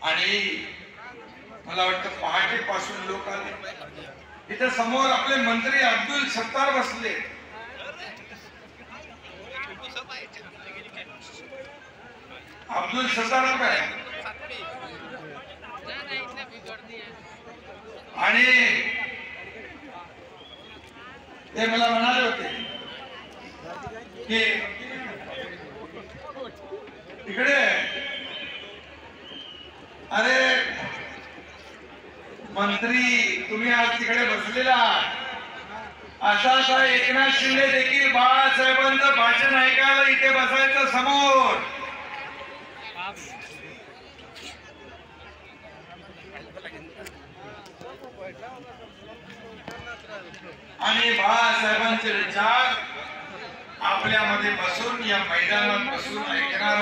आणि मला वाटतं पहाटेपासून लोक आले. इथे समोर आपले मंत्री अब्दुल सत्तार बसले. अब्दुल सत्तार काय आणि ते मला म्हणाले होते की तिकडे अरे मंत्री तुम्ही आज तिकडे बसलेला असा एकनाथ शिंदे देखील बाळासाहेबांचं भाषण ऐकायला इथे बसायचं समोर. आणि बाळासाहेबांचे विचार आपल्यामध्ये बसून या मैदानात बसून ऐकणार